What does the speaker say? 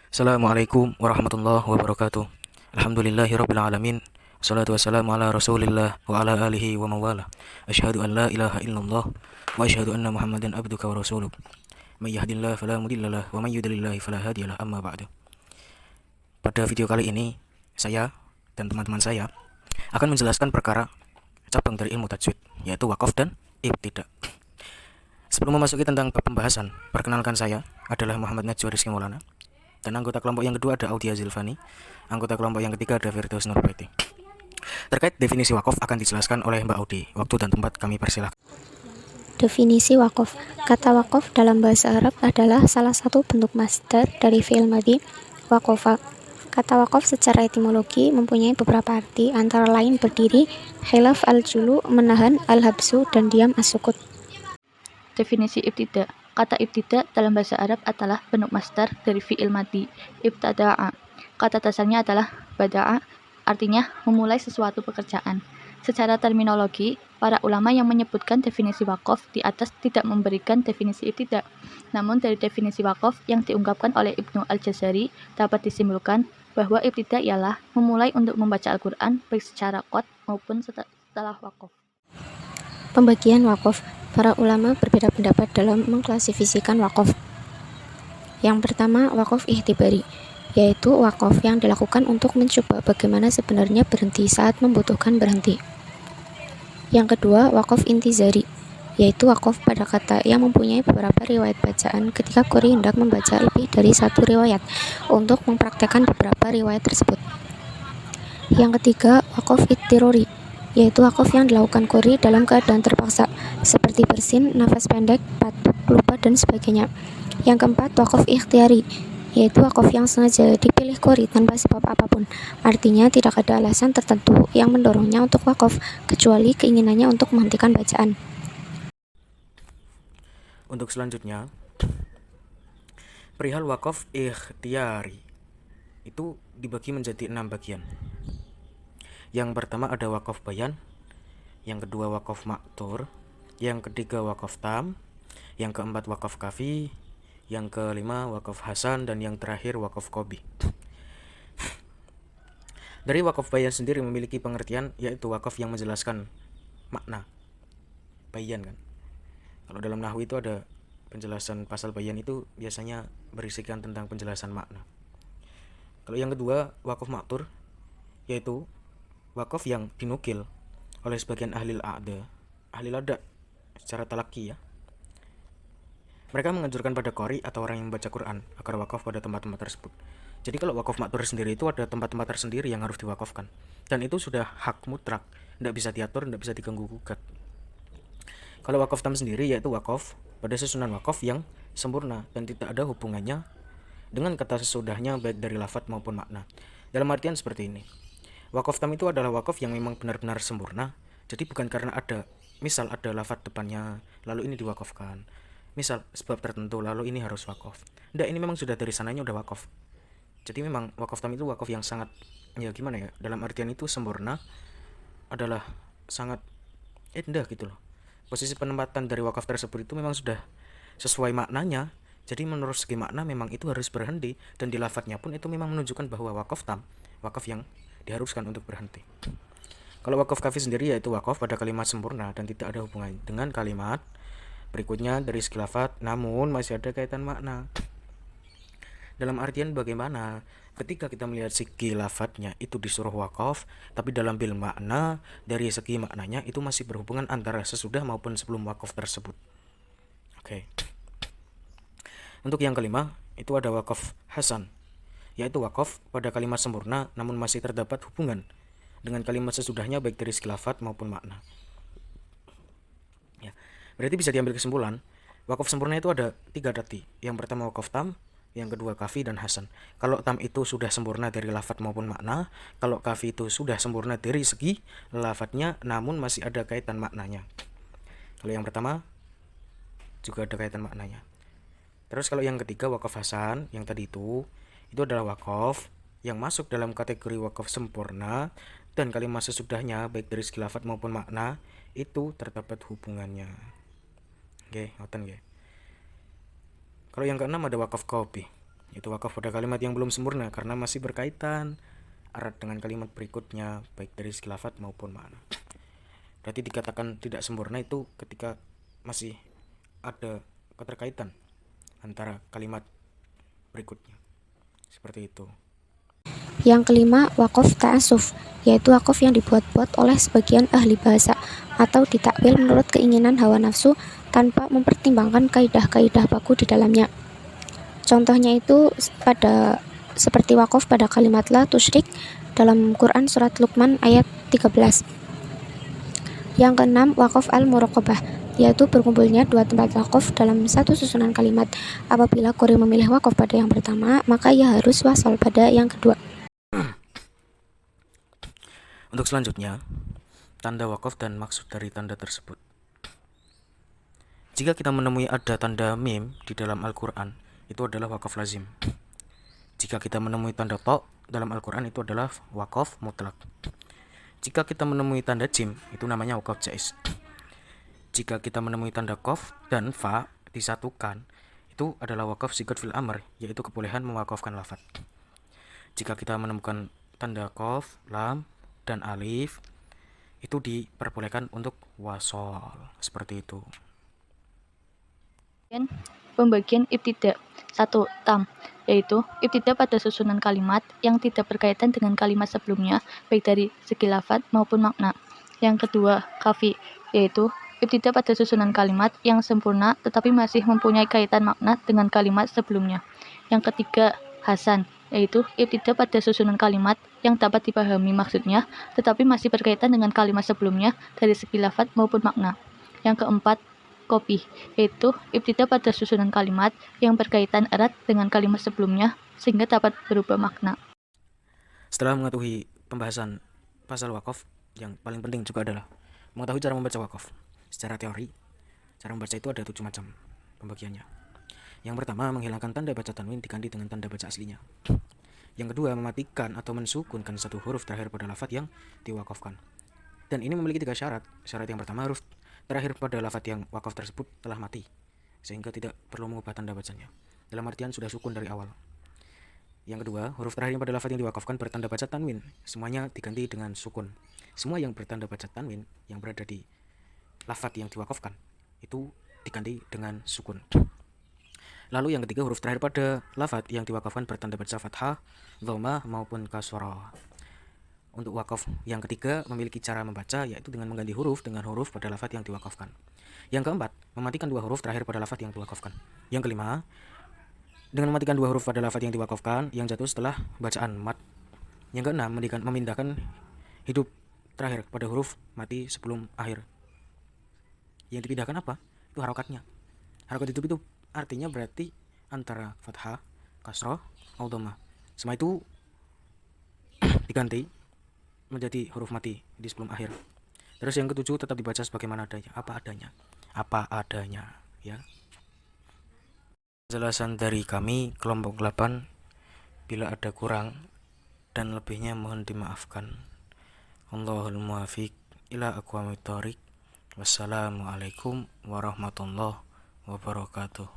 Assalamualaikum warahmatullahi wabarakatuh. Alhamdulillahirabbil alamin. Wassalatu wassalamu ala Rasulillah wa ala alihi wa mawala. Asyhadu an la ilaha illallah wa asyhadu anna Muhammadan abduka wa rasuluh. May yahdihillahu fala mudhillalah wa may yudlillahu fala hadiyalah, amma ba'du. Pada video kali ini, saya dan teman-teman saya akan menjelaskan perkara cabang dari ilmu tajwid, yaitu waqaf dan ibtida. Sebelum memasuki tentang pembahasan, perkenalkan, saya adalah Muhammad Najwa Rizky Maulana. Dan anggota kelompok yang kedua ada Audia Zilfani. Anggota kelompok yang ketiga ada Firdaus Nurbaiti. Terkait definisi wakaf akan dijelaskan oleh Mbak Audi. Waktu dan tempat kami persilahkan. Definisi wakaf. Kata wakaf dalam bahasa Arab adalah salah satu bentuk masdar dari fi'il madhi waqafa. Kata wakaf secara etimologi mempunyai beberapa arti, antara lain berdiri, khilaf al-julu, menahan, al-habsu, dan diam as-sukut. Definisi ibtida. Kata ibtida dalam bahasa Arab adalah bentuk masdar dari fi'il madhi, ibtada'a. Kata dasarnya adalah bada'a, artinya memulai sesuatu pekerjaan. Secara terminologi, para ulama yang menyebutkan definisi wakaf di atas tidak memberikan definisi ibtida. Namun dari definisi wakaf yang diungkapkan oleh Ibnu Al-Jazari dapat disimpulkan bahwa ibtida ialah memulai untuk membaca Al-Quran baik secara qad maupun setelah wakaf. Pembagian wakaf. Para ulama berbeda pendapat dalam mengklasifikasikan wakaf. Yang pertama, wakaf ihtibari, yaitu wakaf yang dilakukan untuk mencoba bagaimana sebenarnya berhenti saat membutuhkan berhenti. Yang kedua, wakaf intizari, yaitu wakaf pada kata yang mempunyai beberapa riwayat bacaan ketika qori hendak membaca lebih dari satu riwayat untuk mempraktekkan beberapa riwayat tersebut. Yang ketiga, wakaf ittirori, yaitu wakaf yang dilakukan qori dalam keadaan terpaksa, seperti bersin, nafas pendek, batuk, lupa, dan sebagainya. Yang keempat, wakaf ikhtiari, yaitu wakaf yang sengaja dipilih qori tanpa sebab apapun. Artinya tidak ada alasan tertentu yang mendorongnya untuk wakaf, kecuali keinginannya untuk menghentikan bacaan. Untuk selanjutnya, perihal wakaf ikhtiari itu dibagi menjadi 6 bagian. Yang pertama ada wakaf bayan, yang kedua wakaf maktur, yang ketiga wakaf tam, yang keempat wakaf kafi, yang kelima wakaf hasan, dan yang terakhir wakaf qobi. Dari wakaf bayan sendiri memiliki pengertian, yaitu wakaf yang menjelaskan makna. Bayan kan, kalau dalam nahwu itu ada penjelasan pasal bayan itu biasanya berisikan tentang penjelasan makna. Kalau yang kedua wakaf maktur, yaitu wakaf yang dinukil oleh sebagian ahli lada secara talaki ya. Mereka menganjurkan pada qori atau orang yang membaca Quran agar wakaf pada tempat-tempat tersebut. Jadi kalau wakaf maktur sendiri itu ada tempat-tempat tersendiri yang harus diwakafkan, dan itu sudah hak mutlak, tidak bisa diatur, tidak bisa diganggu gugat. Kalau wakaf tam sendiri yaitu wakaf pada susunan wakaf yang sempurna dan tidak ada hubungannya dengan kata sesudahnya baik dari lafadz maupun makna. Dalam artian seperti ini, wakaf tam itu adalah wakaf yang memang benar-benar sempurna. Jadi bukan karena ada, misal ada lafadz depannya lalu ini diwakafkan, misal sebab tertentu lalu ini harus wakaf. Tidak, ini memang sudah dari sananya udah wakaf. Jadi memang wakaf tam itu wakaf yang sangat, ya gimana ya, dalam artian itu sempurna, adalah sangat indah gitu loh. Posisi penempatan dari wakaf tersebut itu memang sudah sesuai maknanya. Jadi menurut segi makna memang itu harus berhenti, dan di lafadznya pun itu memang menunjukkan bahwa wakaf tam, wakaf yang diharuskan untuk berhenti. Kalau wakaf kafi sendiri yaitu wakaf pada kalimat sempurna dan tidak ada hubungan dengan kalimat berikutnya dari segi lafadz, namun masih ada kaitan makna. Dalam artian bagaimana ketika kita melihat segi lafadznya itu disuruh wakaf, tapi dalam bil makna dari segi maknanya itu masih berhubungan antara sesudah maupun sebelum wakaf tersebut. Oke. Untuk yang kelima itu ada wakaf hasan, yaitu wakaf pada kalimat sempurna namun masih terdapat hubungan dengan kalimat sesudahnya baik dari segi lafadz maupun makna. Ya, berarti bisa diambil kesimpulan wakaf sempurna itu ada 3 tadi. Yang pertama wakaf tam, yang kedua kafi, dan hasan. Kalau tam itu sudah sempurna dari lafadz maupun makna, kalau kafi itu sudah sempurna dari segi lafadznya namun masih ada kaitan maknanya. Kalau yang pertama juga ada kaitan maknanya. Terus kalau yang ketiga wakaf hasan, yang tadi itu adalah wakaf yang masuk dalam kategori wakaf sempurna dan kalimat sesudahnya baik dari segi lafadz maupun makna itu terdapat hubungannya. Oke, ngoten nggih. Kalau yang keenam ada wakaf qobi. Itu wakaf pada kalimat yang belum sempurna karena masih berkaitan erat dengan kalimat berikutnya, baik dari segi lafadz maupun makna. Berarti dikatakan tidak sempurna itu ketika masih ada keterkaitan antara kalimat berikutnya. Seperti itu. Yang kelima, wakaf ta'assuf, yaitu wakaf yang dibuat-buat oleh sebagian ahli bahasa atau ditakwil menurut keinginan hawa nafsu tanpa mempertimbangkan kaidah-kaidah baku di dalamnya. Contohnya itu seperti wakaf pada kalimat la tusyrik dalam Quran surat Luqman ayat 13. Yang keenam, wakaf al-muraqabah, yaitu berkumpulnya dua tempat wakaf dalam satu susunan kalimat. Apabila qori memilih wakaf pada yang pertama, maka ia harus wasal pada yang kedua. Untuk selanjutnya, tanda wakaf dan maksud dari tanda tersebut. Jika kita menemui ada tanda mim di dalam Al-Quran, itu adalah wakaf lazim. Jika kita menemui tanda to dalam Al-Quran, itu adalah wakaf mutlak. Jika kita menemui tanda jim, itu namanya wakaf jaiz. Jika kita menemui tanda kof dan fa disatukan, itu adalah wakaf sigat fil amr, yaitu kebolehan mewakafkan lafaz. Jika kita menemukan tanda kof, lam, dan alif, itu diperbolehkan untuk wasol. Seperti itu. Pembagian ibtida. 1. Tam, yaitu ibtida pada susunan kalimat yang tidak berkaitan dengan kalimat sebelumnya, baik dari segi lafadz maupun makna. Yang kedua, kafi, yaitu ibtida pada susunan kalimat yang sempurna tetapi masih mempunyai kaitan makna dengan kalimat sebelumnya. Yang ketiga, hasan, yaitu ibtida pada susunan kalimat yang dapat dipahami maksudnya tetapi masih berkaitan dengan kalimat sebelumnya dari segi lafadz maupun makna. Yang keempat, kopi, yaitu ibtida pada susunan kalimat yang berkaitan erat dengan kalimat sebelumnya sehingga dapat berubah makna. Setelah mengetahui pembahasan pasal wakaf, yang paling penting juga adalah mengetahui cara membaca wakaf. Secara teori, cara membaca itu ada 7 macam pembagiannya. Yang pertama, menghilangkan tanda baca tanwin diganti dengan tanda baca aslinya. Yang kedua, mematikan atau mensukunkan satu huruf terakhir pada lafadz yang diwakafkan. Dan ini memiliki 3 syarat. Syarat yang pertama, huruf terakhir pada lafadz yang wakaf tersebut telah mati, sehingga tidak perlu mengubah tanda bacanya. Dalam artian sudah sukun dari awal. Yang kedua, huruf terakhir pada lafadz yang diwakafkan bertanda baca tanwin, semuanya diganti dengan sukun. Semua yang bertanda baca tanwin yang berada di lafadz yang diwakafkan itu diganti dengan sukun. Lalu yang ketiga, huruf terakhir pada lafadz yang diwakafkan bertanda baca fathah, dhammah maupun kasrah. Untuk wakaf yang ketiga memiliki cara membaca, yaitu dengan mengganti huruf dengan huruf pada lafadz yang diwakafkan. Yang keempat, mematikan 2 huruf terakhir pada lafadz yang diwakafkan. Yang kelima, dengan mematikan 2 huruf pada lafadz yang diwakafkan yang jatuh setelah bacaan mat. Yang keenam, memindahkan hidup terakhir pada huruf mati sebelum akhir. Yang dipindahkan apa? Itu harokatnya. Harokat itu artinya berarti antara fathah, kasroh, atau dhammah. Semua itu diganti menjadi huruf mati di sebelum akhir. Terus yang ketujuh, tetap dibaca sebagaimana adanya, apa adanya, ya. Penjelasan dari kami kelompok 8. Bila ada kurang dan lebihnya mohon dimaafkan. Allahul muwafiq ila aqwamit thoriq. Wassalamualaikum warahmatullahi wabarakatuh.